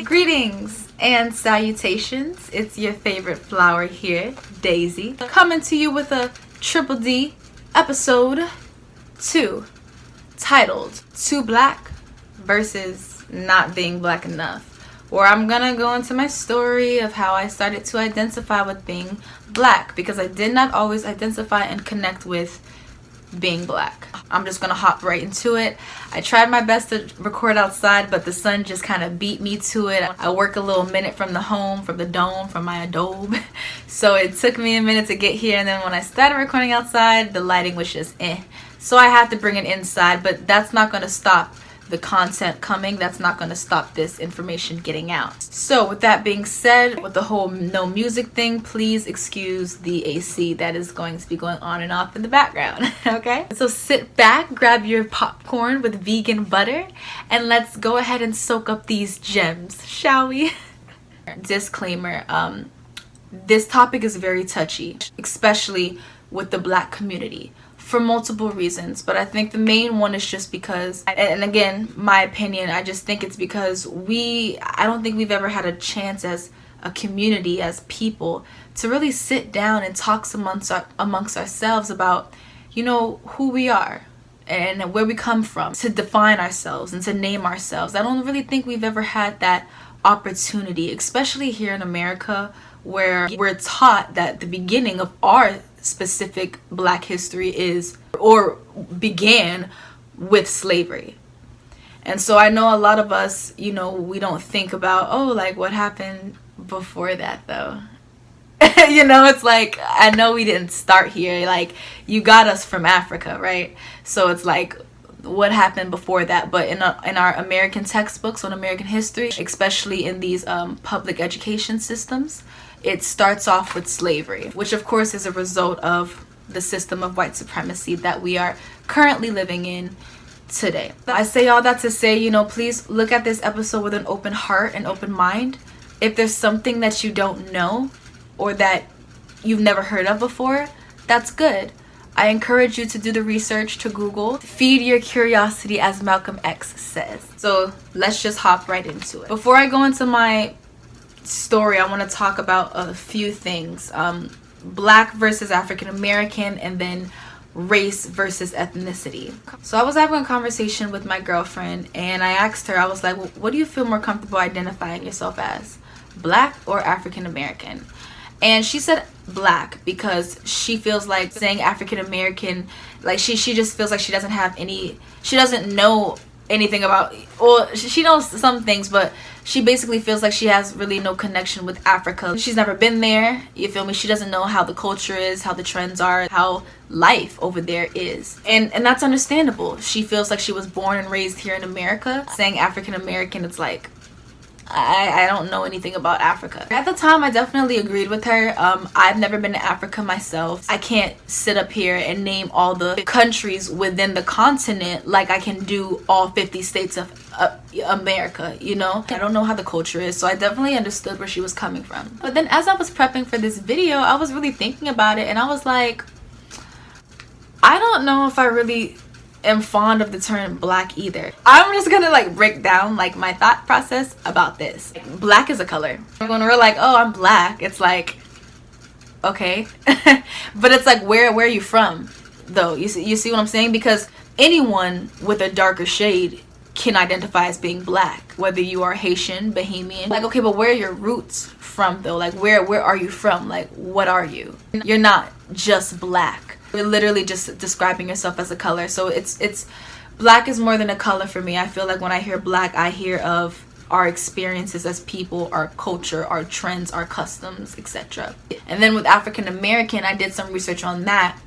Greetings and salutations. It's your favorite flower here, Daisy, coming to you with a TripleD episode 2 titled Too Black versus Not Being Black Enough, where I'm gonna go into my story of how I started to identify with being black, because I did not always identify and connect with being black. I'm just gonna hop right into it. I tried my best to record outside, but the sun just kind of beat me to it. I work a little minute from the home, from the dome, from my Adobe. So it took me a minute to get here, and then when I started recording outside, the lighting was just So I had to bring it inside, but that's not gonna stop the content coming. That's not going to stop this information getting out. So with that being said, with the whole no music thing, please excuse the AC that is going to be going on and off in the background. Okay, so sit back, grab your popcorn with vegan butter, and let's go ahead and soak up these gems, shall we? Disclaimer, this topic is very touchy, especially with the black community, for multiple reasons, but I think the main one is just because, and again, my opinion, I just think it's because I don't think we've ever had a chance as a community, as people, to really sit down and talk amongst ourselves about, you know, who we are and where we come from, to define ourselves and to name ourselves. I don't really think we've ever had that opportunity, especially here in America, where we're taught that the beginning of our specific black history is, or began with, slavery. And so I know a lot of us, you know, we don't think about, oh, like what happened before that though. You know, it's like, I know we didn't start here, like you got us from Africa, right? So it's like, what happened before that? But in our American textbooks on American history, especially in these public education systems, it starts off with slavery, which of course is a result of the system of white supremacy that we are currently living in today. I say all that to say, you know, please look at this episode with an open heart and open mind. If there's something that you don't know or that you've never heard of before, that's good. I encourage you to do the research, to Google. Feed your curiosity, as Malcolm X says. So let's just hop right into it. Before I go into my story, I want to talk about a few things. Black versus African American, and then race versus ethnicity. So I was having a conversation with my girlfriend, and I asked her, I was like, well, what do you feel more comfortable identifying yourself as, black or African American? And she said black, because she feels like saying African American, like she just feels like she doesn't know anything about, well, she knows some things, but she basically feels like she has really no connection with Africa. She's never been there, you feel me? She doesn't know how the culture is, how the trends are, how life over there is. And that's understandable. She feels like she was born and raised here in America. Saying African American, it's like, I don't know anything about Africa. At the time, I definitely agreed with her. I've never been to Africa myself. I can't sit up here and name all the countries within the continent like I can do all 50 states of America, you know? I don't know how the culture is, so I definitely understood where she was coming from. But then as I was prepping for this video, I was really thinking about it, and I was like, I don't know if I really am fond of the term black either. I'm just gonna like break down like my thought process about this. Black is a color. When we're like, oh, I'm black, it's like, okay. But it's like, where are you from though? You see what I'm saying? Because anyone with a darker shade can identify as being black, whether you are Haitian, Bahamian. Like, okay, but where are your roots from though? Like, where are you from? Like, what are you? You're not just black. You're literally just describing yourself as a color. So it's black is more than a color for me. I feel like when I hear black, I hear of our experiences as people, our culture, our trends, our customs, etc. And then with African American, I did some research on that,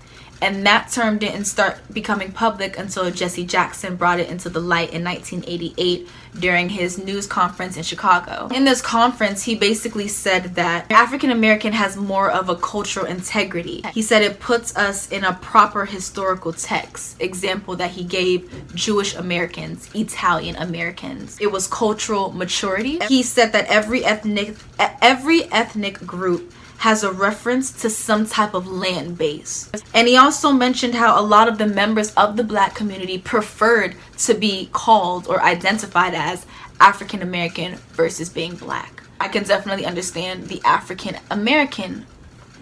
and that term didn't start becoming public until Jesse Jackson brought it into the light in 1988 during his news conference in Chicago. In this conference, he basically said that African American has more of a cultural integrity. He said it puts us in a proper historical text. Example that he gave: Jewish Americans, Italian Americans. It was cultural maturity. He said that every ethnic group has a reference to some type of land base. And he also mentioned how a lot of the members of the black community preferred to be called or identified as African American versus being black. I can definitely understand the African American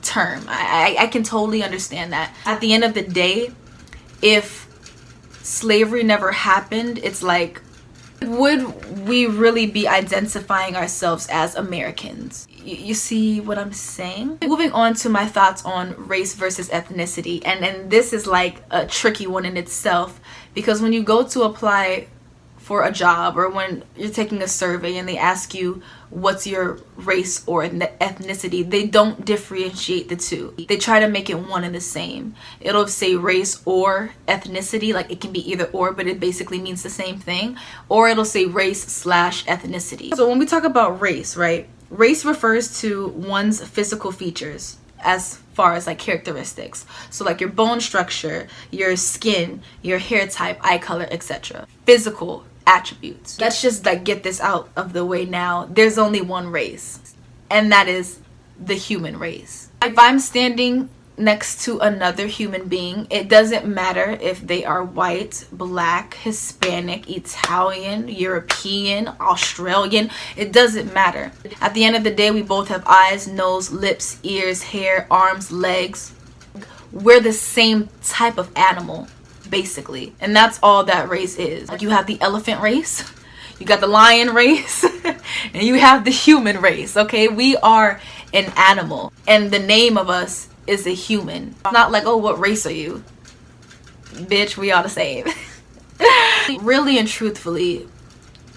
term. I can totally understand that. At the end of the day, if slavery never happened, it's like, would we really be identifying ourselves as Americans? You see what I'm saying? Moving on to my thoughts on race versus ethnicity, and this is like a tricky one in itself, because when you go to apply for a job, or when you're taking a survey and they ask you what's your race or ethnicity, they don't differentiate the two. They try to make it one and the same. It'll say race or ethnicity, like it can be either or, but it basically means the same thing. Or it'll say race slash ethnicity. So when we talk about race, right, race refers to one's physical features as far as like characteristics. So like your bone structure, your skin, your hair type, eye color, etc. Physical attributes. Let's just like get this out of the way now. There's only one race, and that is the human race. If I'm standing next to another human being, it doesn't matter if they are white, black, Hispanic, Italian, European, Australian. It doesn't matter. At the end of the day, we both have eyes, nose, lips, ears, hair, arms, legs. We're the same type of animal, basically, and that's all that race is. Like, you have the elephant race, you got the lion race, and you have the human race. Okay, we are an animal, and the name of us is a human. Not like, oh, what race are you? Bitch, we all the same. Really and truthfully,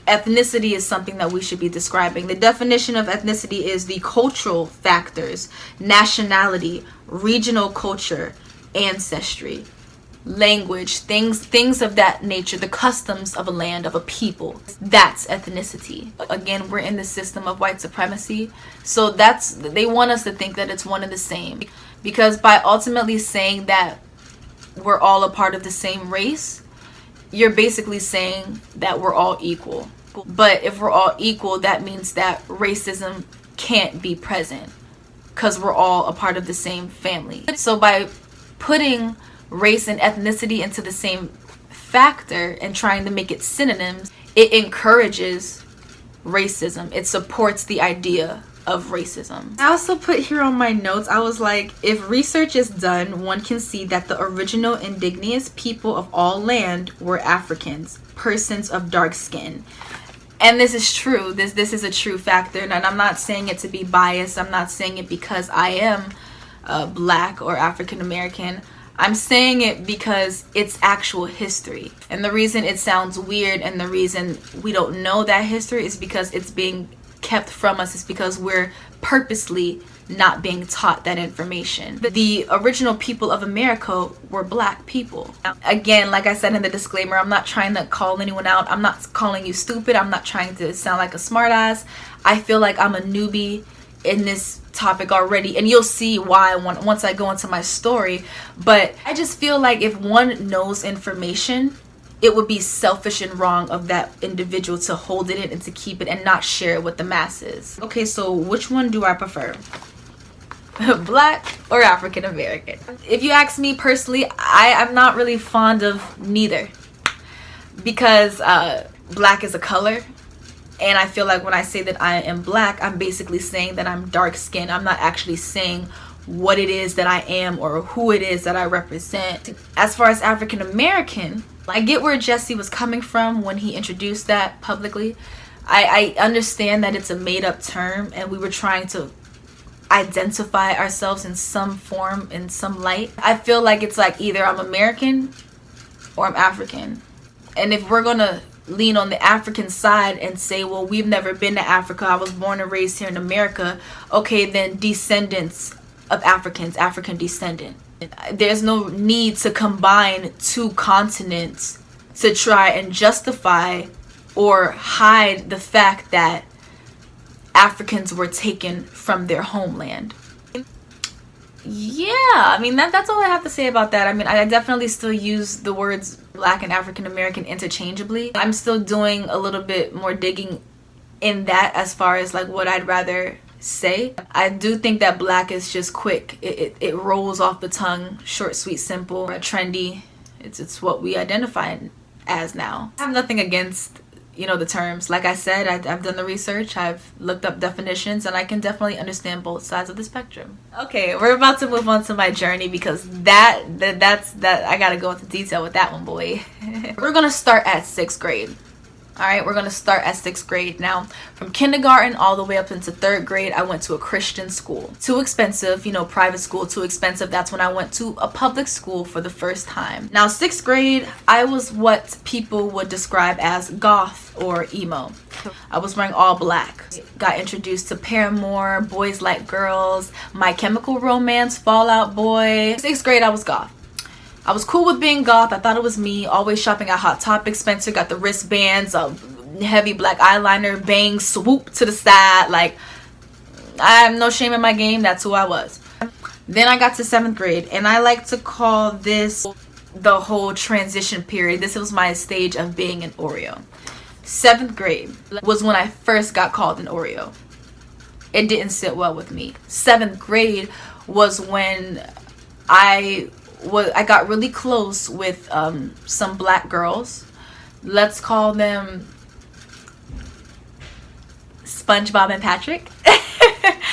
ethnicity is something that we should be describing. The definition of ethnicity is the cultural factors: nationality, regional culture, ancestry, language, things of that nature, the customs of a land, of a people. That's ethnicity. Again, we're in the system of white supremacy, so they want us to think that it's one and the same, because by ultimately saying that we're all a part of the same race, you're basically saying that we're all equal. But if we're all equal, that means that racism can't be present, because we're all a part of the same family. So by putting race and ethnicity into the same factor and trying to make it synonyms, it encourages racism. It supports the idea of racism. I also put here on my notes, I was like, if research is done, one can see that the original indigenous people of all land were Africans, persons of dark skin. And this is true. This is a true factor, and I'm not saying it to be biased. I'm not saying it because I am black or African American. I'm saying it because it's actual history. And the reason it sounds weird and the reason we don't know that history is because it's being kept from us. It's because we're purposely not being taught that information. The original people of America were black people. Again, like I said in the disclaimer, I'm not trying to call anyone out. I'm not calling you stupid. I'm not trying to sound like a smartass. I feel like I'm a newbie in this topic already, and you'll see why once I go into my story. But I just feel like if one knows information, it would be selfish and wrong of that individual to hold it in and to keep it and not share it with the masses. Okay, so which one do I prefer? Black or African American? If you ask me personally, I'm not really fond of neither, because black is a color. And I feel like when I say that I am black, I'm basically saying that I'm dark skinned. I'm not actually saying what it is that I am or who it is that I represent. As far as African American, I get where Jesse was coming from when he introduced that publicly. I understand that it's a made up term and we were trying to identify ourselves in some form, in some light. I feel like it's like either I'm American or I'm African. And if we're gonna lean on the African side and say, well, we've never been to Africa, I was born and raised here in America, okay, then descendants of Africans, African descendant. There's no need to combine two continents to try and justify or hide the fact that Africans were taken from their homeland. Yeah, I mean, that's all I have to say about that. I mean, I definitely still use the words black and African American interchangeably. I'm still doing a little bit more digging in that as far as like what I'd rather say. I do think that black is just quick. It rolls off the tongue, short, sweet, simple, trendy. It's what we identify as now. I have nothing against you know, the terms. Like I said, I've done the research, I've looked up definitions, and I can definitely understand both sides of the spectrum. Okay, we're about to move on to my journey, because that's I gotta go into detail with that one, boy. We're gonna start at 6th grade. All right, we're gonna start at 6th grade. Now, from kindergarten all the way up into 3rd grade, I went to a Christian school. Too expensive, you know, private school, too expensive. That's when I went to a public school for the first time. Now, 6th grade, I was what people would describe as goth or emo. I was wearing all black. Got introduced to Paramore, Boys Like Girls, My Chemical Romance, Fall Out Boy. 6th grade, I was goth. I was cool with being goth. I thought it was me. Always shopping at Hot Topic. Spencer got the wristbands, heavy black eyeliner, bangs, swoop to the side. Like, I have no shame in my game. That's who I was. Then I got to 7th grade, and I like to call this the whole transition period. This was my stage of being an Oreo. 7th grade was when I first got called an Oreo. It didn't sit well with me. 7th grade was when I got really close with some black girls. Let's call them SpongeBob and Patrick.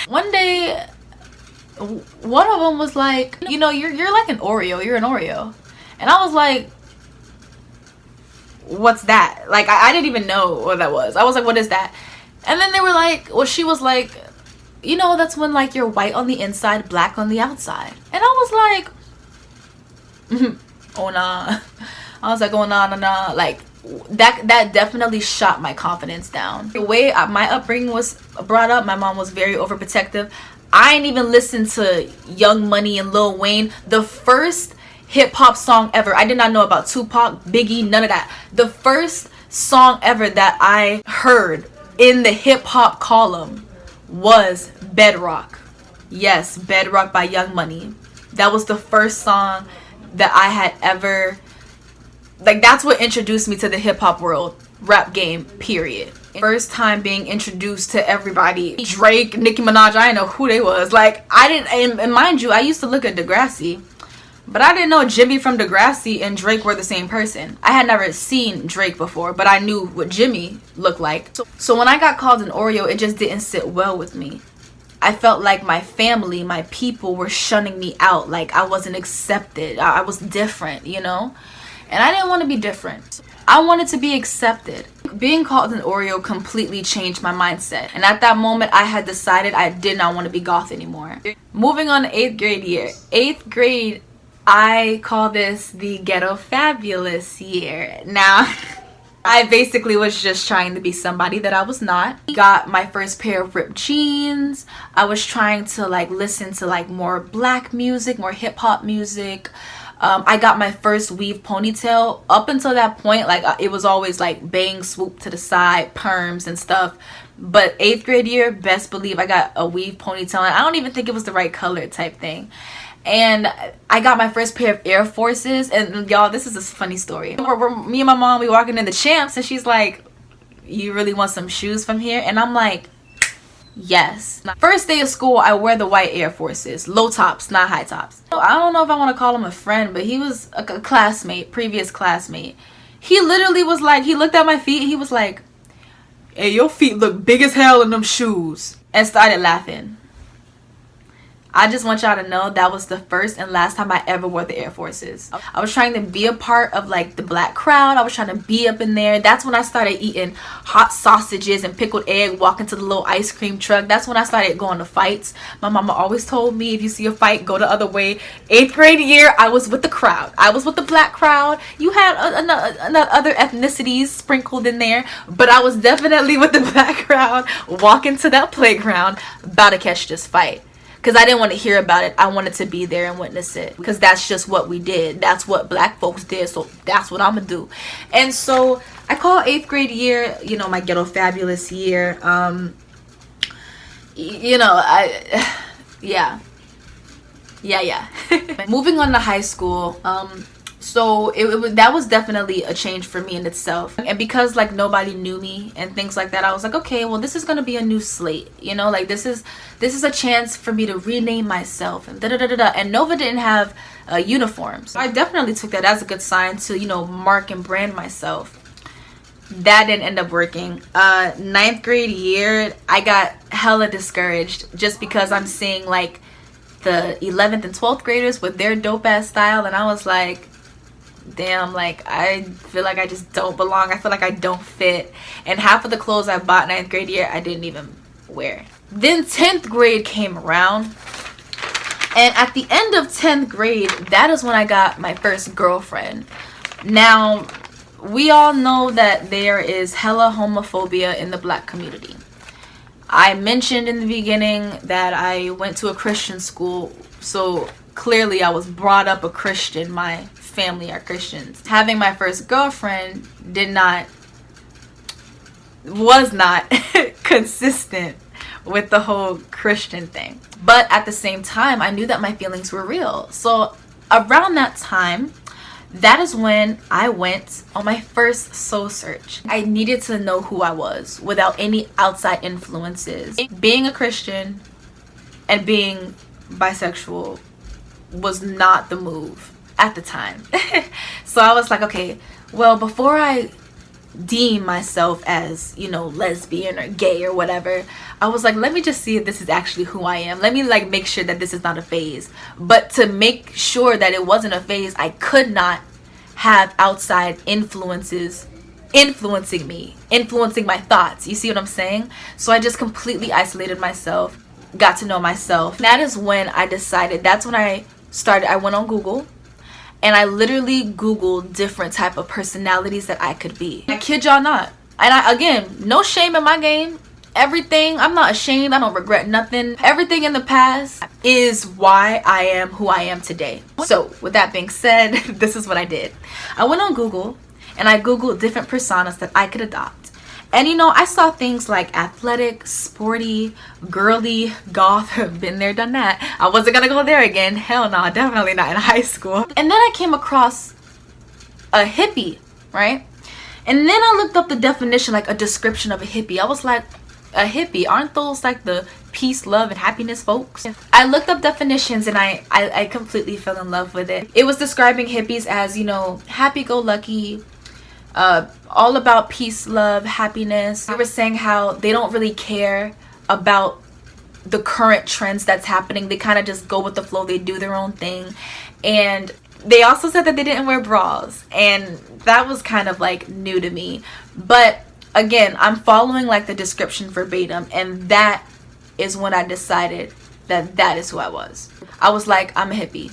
One day, one of them was like, you know, you're like an Oreo. You're an Oreo. And I was like, what's that? Like, I didn't even know what that was. I was like, what is that? And then they were like, well, she was like, you know, that's when like you're white on the inside, black on the outside. And I was like, oh nah. I was like, oh nah. Like, that definitely shot my confidence down. The way my upbringing was brought up, my mom was very overprotective. I ain't even listened to Young Money and Lil Wayne. The first hip-hop song ever, I did not know about Tupac, Biggie, none of that. The first song ever that I heard in the hip-hop column was Bedrock. Yes, Bedrock by Young Money. That was the first song that I had ever, like, that's what introduced me to the hip-hop world, rap game, period. First time being introduced to everybody. Drake, Nicki Minaj, I didn't know who they was. Like, I didn't, and mind you, I used to look at Degrassi, but I didn't know Jimmy from Degrassi and Drake were the same person. I had never seen Drake before, but I knew what Jimmy looked like. So when I got called an Oreo, it just didn't sit well with me. I felt like my family, my people were shunning me out. Like, I wasn't accepted. I was different, you know? And I didn't want to be different. I wanted to be accepted. Being called an Oreo completely changed my mindset. And at that moment, I had decided I did not want to be goth anymore. Moving on to 8th grade year. 8th grade, I call this the ghetto fabulous year. Now, I basically was just trying to be somebody that I was not. Got my first pair of ripped jeans. I was trying to like listen to like more black music, more hip hop music. I got my first weave ponytail. Up until that point, like it was always like bang, swoop to the side, perms and stuff. But 8th grade year, best believe I got a weave ponytail, and I don't even think it was the right color type thing. And I got my first pair of Air Forces, and y'all, this is a funny story. Me and my mom, we walking in the Champs, and she's like, you really want some shoes from here? And I'm like, yes. First day of school, I wear the white Air Forces, low tops, not high tops. I don't know if I want to call him a friend, but he was a classmate, previous classmate. He literally was like, he looked at my feet, and he was like, hey, your feet look big as hell in them shoes, and started laughing. I just want y'all to know that was the first and last time I ever wore the Air Forces. I was trying to be a part of like the black crowd. I was trying to be up in there. That's when I started eating hot sausages and pickled egg, walking to the little ice cream truck. That's when I started going to fights. My mama always told me, if you see a fight, go the other way. 8th grade year, I was with the crowd. I was with the black crowd. You had other ethnicities sprinkled in there, but I was definitely with the black crowd, walking to that playground, about to catch this fight. Because I didn't want to hear about it. I wanted to be there and witness it. Because that's just what we did. That's what black folks did. So that's what I'm going to do. And so I call 8th grade year, you know, my ghetto fabulous year. You know, yeah. Moving on to high school. So that was definitely a change for me in itself. And because like nobody knew me and things like that, I was like, okay, well, this is gonna be a new slate, you know, like this is a chance for me to rename myself and and Nova didn't have uniforms. So I definitely took that as a good sign to, you know, mark and brand myself. that didn't end up working. Ninth grade year, I got hella discouraged just because I'm seeing like the 11th and 12th graders with their dope ass style, and I was like, damn, like I feel like I just don't belong. I feel like I don't fit, and half of the clothes I bought ninth grade year I didn't even wear. Then 10th grade came around, and at the end of 10th grade, that is when I got my first girlfriend. Now, we all know that there is hella homophobia in the black community. I mentioned in the beginning that I went to a Christian school, so clearly I was brought up a Christian. My family are Christians. Having my first girlfriend was not consistent with the whole Christian thing. But at the same time, I knew that my feelings were real. So around that time, that is when I went on my first soul search. I needed to know who I was without any outside influences. Being a Christian and being bisexual was not the move at the time. So I was like, okay, well, before I deem myself as, you know, lesbian or gay or whatever, I was like, let me just see if this is actually who I am. Let me like make sure that this is not a phase. But to make sure that it wasn't a phase, I could not have outside influences influencing me, influencing my thoughts. You see what I'm saying? So I just completely isolated myself, got to know myself. That is when I decided, that's when I went on Google, and I literally Googled different type of personalities that I could be. I kid y'all not. And again, no shame in my game. Everything, I'm not ashamed. I don't regret nothing. Everything in the past is why I am who I am today. So with that being said, this is what I did. I went on Google and I Googled different personas that I could adopt. And you know, I saw things like athletic, sporty, girly, goth. Been there, done that. I wasn't gonna go there again. Hell no, definitely not in high school. And then I came across a hippie, right? And then I looked up the definition, like a description of a hippie. I was like, a hippie, aren't those like the peace, love, and happiness folks? I looked up definitions and I completely fell in love with it. It was describing hippies as, you know, happy-go-lucky, all about peace, love, happiness. They were saying how they don't really care about the current trends that's happening. They kind of just go with the flow. They do their own thing. And they also said that they didn't wear bras, and that was kind of like new to me. But again, I'm following like the description verbatim, and that is when I decided that that is who I was. I was like, I'm a hippie.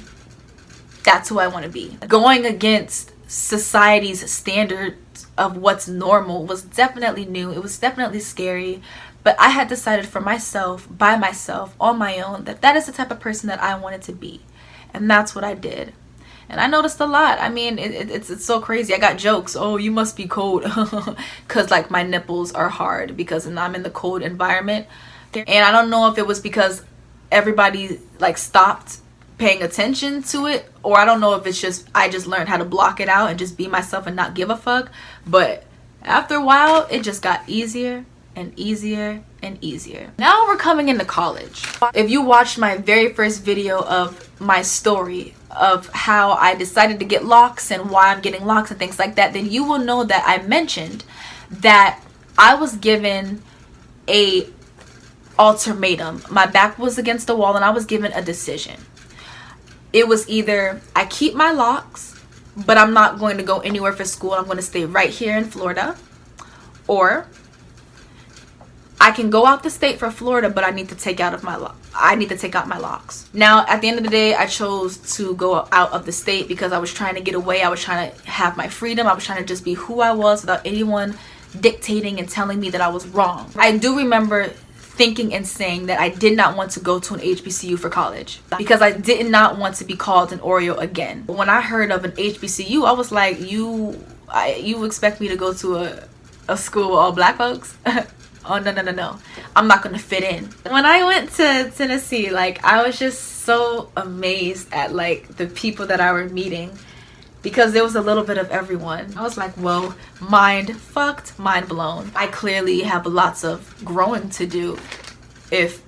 That's who I want to be. Going against society's standards of what's normal was definitely new. It was definitely scary, but I had decided for myself, by myself, on my own, that that is the type of person that I wanted to be, and that's what I did. And I noticed a lot. I mean, it's so crazy. I got jokes. Oh, you must be cold. Because like my nipples are hard because I'm in the cold environment. And I don't know if it was because everybody like stopped paying attention to it, or I don't know if it's just I just learned how to block it out and just be myself and not give a fuck. But after a while, it just got easier and easier and easier. Now we're coming into college. If you watched my very first video of my story of how I decided to get locks and why I'm getting locks and things like that, then you will know that I mentioned that I was given a ultimatum. My back was against the wall and I was given a decision. It was either I keep my locks, but I'm not going to go anywhere for school. I'm going to stay right here in Florida, or I can go out the state for Florida, but I need to take out my locks. Now, at the end of the day, I chose to go out of the state because I was trying to get away. I was trying to have my freedom. I was trying to just be who I was without anyone dictating and telling me that I was wrong. I do remember thinking and saying that I did not want to go to an HBCU for college because I did not want to be called an Oreo again. But when I heard of an HBCU, I was like, you expect me to go to a school with all black folks? Oh, no. I'm not going to fit in. When I went to Tennessee, like, I was just so amazed at, like, the people that I were meeting because there was a little bit of everyone. I was like, whoa, mind blown. I clearly have lots of growing to do if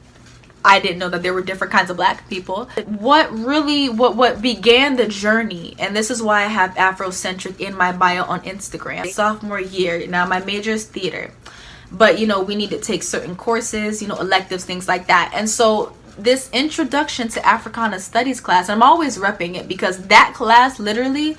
I didn't know that there were different kinds of black people. What began the journey, and this is why I have Afrocentric in my bio on Instagram. Sophomore year, now my major is theater, but you know, we need to take certain courses, you know, electives, things like that. And so this introduction to Africana Studies class, I'm always repping it because that class literally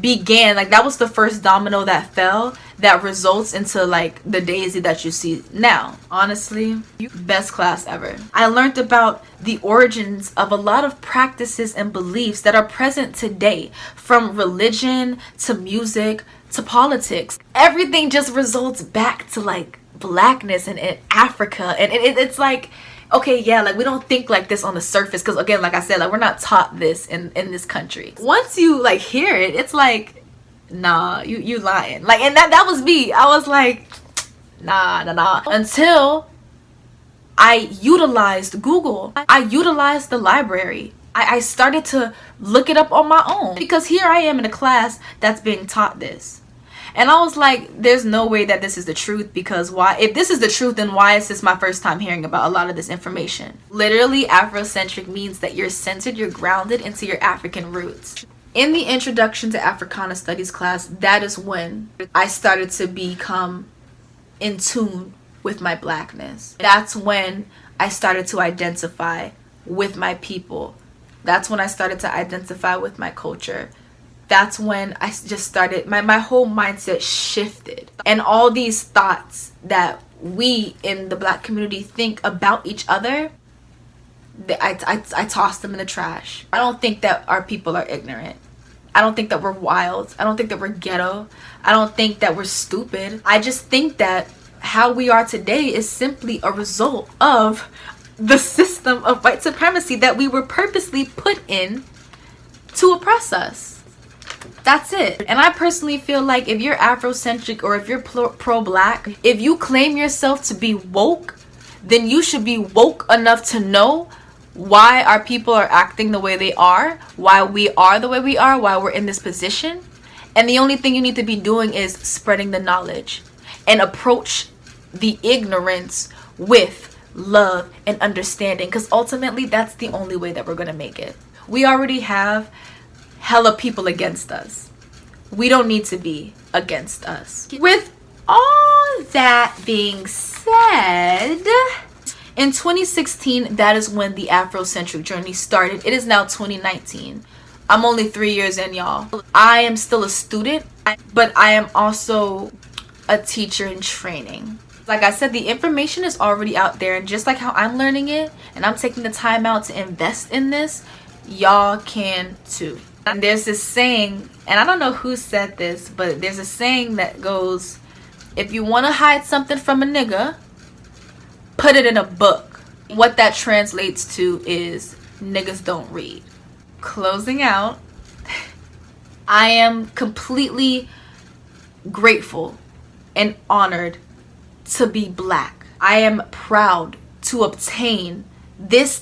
began, like, that was the first domino that fell that results into like the Daisy that you see now. Honestly, best class ever. I learned about the origins of a lot of practices and beliefs that are present today, from religion to music to politics. Everything just results back to like blackness and Africa, and it's like, okay, yeah, like we don't think like this on the surface, because again, like I said, like we're not taught this in this country. Once you like hear it, it's like, nah, you lying. Like, and that was me. I was like, nah. Until I utilized Google. I utilized the library. I started to look it up on my own, because here I am in a class that's being taught this. And I was like, there's no way that this is the truth, because why? If this is the truth, then why is this my first time hearing about a lot of this information? Literally, Afrocentric means that you're centered, you're grounded into your African roots. In the Introduction to Africana Studies class, that is when I started to become in tune with my blackness. That's when I started to identify with my people. That's when I started to identify with my culture. That's when I just started, my whole mindset shifted. And all these thoughts that we in the black community think about each other, I toss them in the trash. I don't think that our people are ignorant. I don't think that we're wild. I don't think that we're ghetto. I don't think that we're stupid. I just think that how we are today is simply a result of the system of white supremacy that we were purposely put in to oppress us. That's it. And I personally feel like if you're Afrocentric or if you're pro-black, if you claim yourself to be woke, then you should be woke enough to know why our people are acting the way they are, why we are the way we are, why we're in this position. And the only thing you need to be doing is spreading the knowledge and approach the ignorance with love and understanding, because ultimately that's the only way that we're going to make it. We already have hella people against us. We don't need to be against us. With all that being said, in 2016, that is when the Afrocentric journey started. It is now 2019. I'm only 3 years in, y'all. I am still a student, but I am also a teacher in training. Like I said, the information is already out there, and just like how I'm learning it and I'm taking the time out to invest in this, y'all can too. And there's this saying, and I don't know who said this, but there's a saying that goes, if you want to hide something from a nigga, put it in a book. What that translates to is niggas don't read. Closing out, I am completely grateful and honored to be black. I am proud to obtain this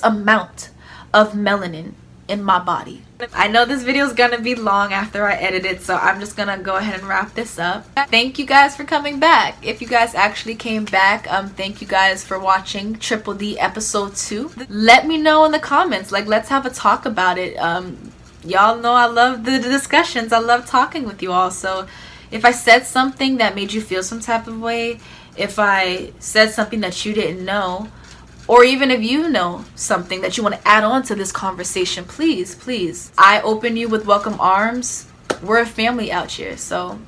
amount of melanin in my body. I know this video is gonna be long after I edit it, so I'm just gonna go ahead and wrap this up. Thank you guys for coming back. If you guys actually came back, thank you guys for watching TripleD episode 2. Let me know in the comments, like, let's have a talk about it. Y'all know I love the discussions. I love talking with you all. So if I said something that made you feel some type of way, if I said something that you didn't know, or even if you know something that you want to add on to this conversation, please, I open you with welcome arms. We're a family out here, so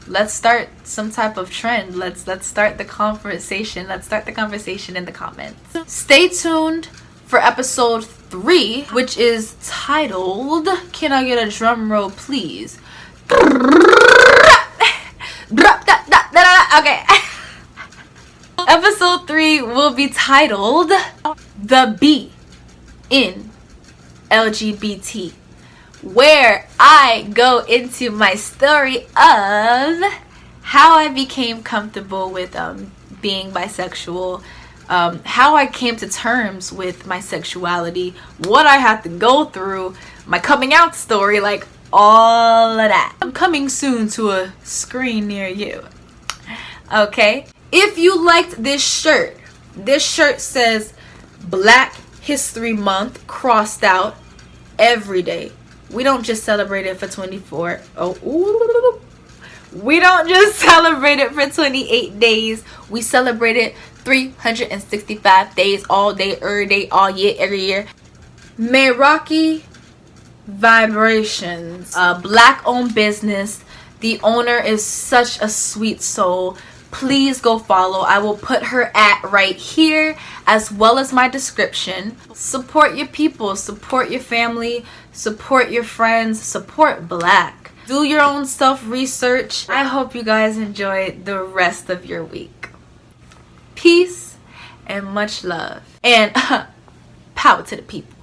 let's start some type of trend. Let's start the conversation. Let's start the conversation in the comments. Stay tuned for episode 3, which is titled, can I get a drum roll please? Okay. Episode 3 will be titled The B in LGBT, where I go into my story of how I became comfortable with being bisexual, how I came to terms with my sexuality, what I had to go through, my coming out story, like all of that. I'm coming soon to a screen near you. Okay? If you liked this shirt, This shirt says Black History Month crossed out every day. We don't just celebrate it for 24. We don't just celebrate it for 28 days. We celebrate it 365 days, all day, every day, all year, every year. Meraki Vibrationz, a Black-owned business. The owner is such a sweet soul. Please go follow. I will put her right here, as well as my description. Support your people, support your family, support your friends, support Black. Do your own self-research. I hope you guys enjoy the rest of your week. Peace and much love. And power to the people.